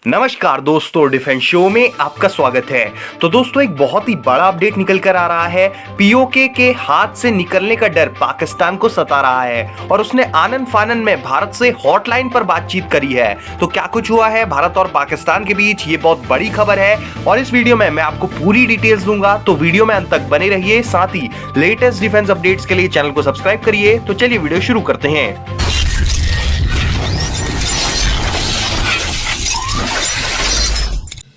नमस्कार दोस्तों, defence show में आपका स्वागत है। तो दोस्तों, एक बहुत ही बड़ा अपडेट निकल कर आ रहा है। पीओके के हाथ से निकलने का डर पाकिस्तान को सता रहा है और उसने आनन फानन में भारत से हॉटलाइन पर बातचीत करी है। तो क्या कुछ हुआ है भारत और पाकिस्तान के बीच, ये बहुत बड़ी खबर है और इस वीडियो में मैं आपको पूरी डिटेल्स दूंगा। तो वीडियो में अंत तक बने रहिए, साथ ही लेटेस्ट डिफेंस अपडेट्स के लिए चैनल को सब्सक्राइब करिए। तो चलिए वीडियो शुरू करते हैं।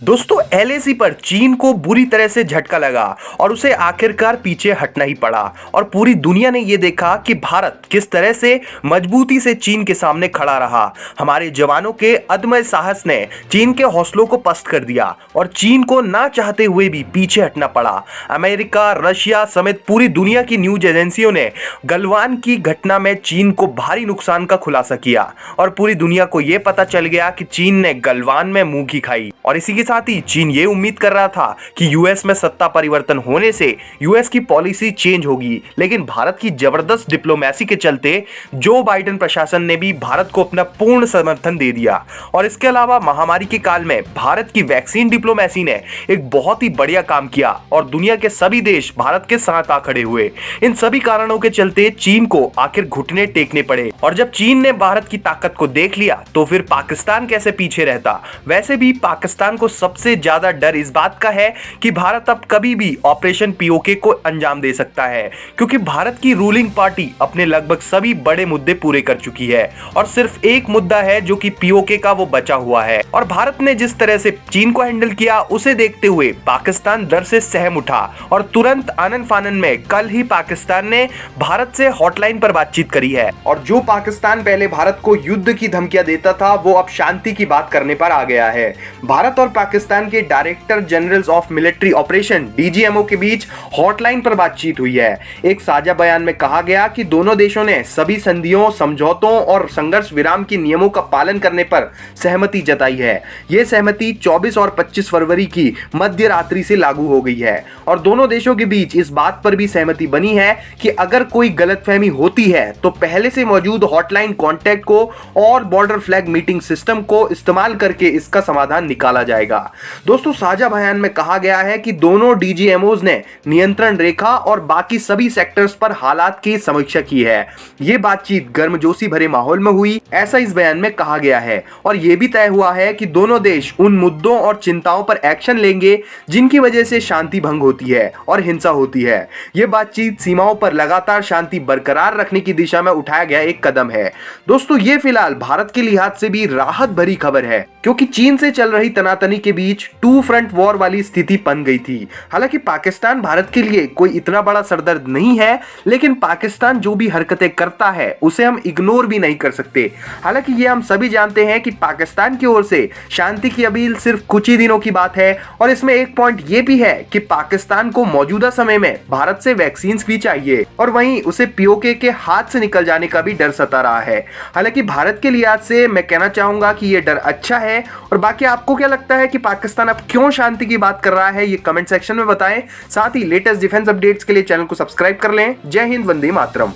दोस्तों, एलएसी पर चीन को बुरी तरह से झटका लगा और उसे आखिरकार पीछे हटना ही पड़ा और पूरी दुनिया ने यह देखा कि भारत किस तरह से मजबूती से चीन के सामने खड़ा रहा। हमारे जवानों के अदम्य साहस ने चीन के हौसलों को पस्त कर दिया और चीन को ना चाहते हुए भी पीछे हटना पड़ा। अमेरिका, रशिया समेत पूरी दुनिया की न्यूज एजेंसियों ने गलवान की घटना में चीन को भारी नुकसान का खुलासा किया और पूरी दुनिया को यह पता चल गया कि चीन ने गलवान में मुंह की खाई। और इसी के साथ ही चीन ये उम्मीद कर रहा था कि यूएस में सत्ता परिवर्तन होने से यूएस की पॉलिसी चेंज होगी, लेकिन भारत की जबरदस्त डिप्लोमेसी के चलते जो बाइडेन प्रशासन ने भी भारत को अपना पूर्ण समर्थन दे दिया। और इसके अलावा महामारी के काल में भारत की वैक्सीन डिप्लोमेसी ने एक बहुत ही बढ़िया काम किया और दुनिया के सभी देश भारत के साथ आ खड़े हुए। इन सभी कारणों के चलते चीन को आखिर घुटने टेकने पड़े और जब चीन ने भारत की ताकत को देख लिया तो फिर पाकिस्तान कैसे पीछे रहता। वैसे भी पाकिस्तान को सबसे ज्यादा डर इस बात का है कि भारत अब कभी भी ऑपरेशन पीओके को अंजाम दे सकता है, क्योंकि भारत की रूलिंग पार्टी अपने लगभग सभी बड़े मुद्दे पूरे कर चुकी है और सिर्फ एक मुद्दा है जो कि पीओके का, वो बचा हुआ है। और भारत ने जिस तरह से चीन को हैंडल किया उसे देखते हुए पाकिस्तान डर से सहम उठा और तुरंत आनन फानन में कल ही पाकिस्तान ने भारत से हॉटलाइन पर बातचीत करी है। और जो पाकिस्तान पहले भारत को युद्ध की धमकियां देता था, वो अब शांति की बात करने पर आ गया है। भारत और पाकिस्तान के director generals of military operation DGMO के बीच हॉटलाइन पर बातचीत हुई है। एक साझा बयान में कहा गया कि दोनों देशों ने सभी संधियों, समझौतों और संघर्ष विराम के नियमों का पालन करने पर सहमति जताई है। यह सहमति 24 और 25 फरवरी की मध्य रात्रि से लागू हो गई है और दोनों देशों के बीच इस बात पर भी सहमति बनी है कि अगर कोई गलतफहमी होती है तो पहले से मौजूद हॉटलाइन कॉन्टैक्ट को और बॉर्डर फ्लैग मीटिंग सिस्टम को इस्तेमाल करके इसका समाधान निकाला जाएगा। दोस्तों, साझा बयान में कहा गया है कि दोनों डीजीएमओज ने नियंत्रण रेखा और बाकी सभी सेक्टर्स पर हालात की समीक्षा की है। यह बातचीत गर्मजोशी भरे माहौल में हुई, ऐसा इस बयान में कहा गया है और यह भी तय हुआ है कि दोनों देश उन मुद्दों और चिंताओं पर एक्शन लेंगे जिनकी वजह से शांति भंग होती है और हिंसा होती है। यह बातचीत सीमाओं पर लगातार शांति बरकरार रखने की दिशा में उठाया गया एक कदम है। दोस्तों, यह फिलहाल भारत के लिहाज से भी राहत भरी खबर है, क्योंकि चीन से चल रही तनातनी के बीच टू फ्रंट वॉर वाली स्थिति बन गई थी। हालांकि पाकिस्तान भारत के लिए कोई इतना बड़ा सरदर्द नहीं है, लेकिन पाकिस्तान जो भी हरकतें करता है उसे हम इग्नोर भी नहीं कर सकते। हालांकि ये हम सभी जानते हैं कि पाकिस्तान की ओर से शांति की अपील सिर्फ कुछ ही दिनों की बात है और इसमें एक पॉइंट ये भी है कि पाकिस्तान को मौजूदा समय में भारत से वैक्सीन भी चाहिए और वहीं उसे पीओके के हाथ से निकल जाने का भी डर सता रहा है। हालांकि भारत के लिहाज से मैं कहना चाहूंगा कि यह डर अच्छा है। और बाकी आपको क्या लगता है कि पाकिस्तान अब क्यों शांति की बात कर रहा है, ये कमेंट सेक्शन में बताएं। साथ ही लेटेस्ट डिफेंस अपडेट्स के लिए चैनल को सब्सक्राइब कर लें। जय हिंद, वंदे मातरम।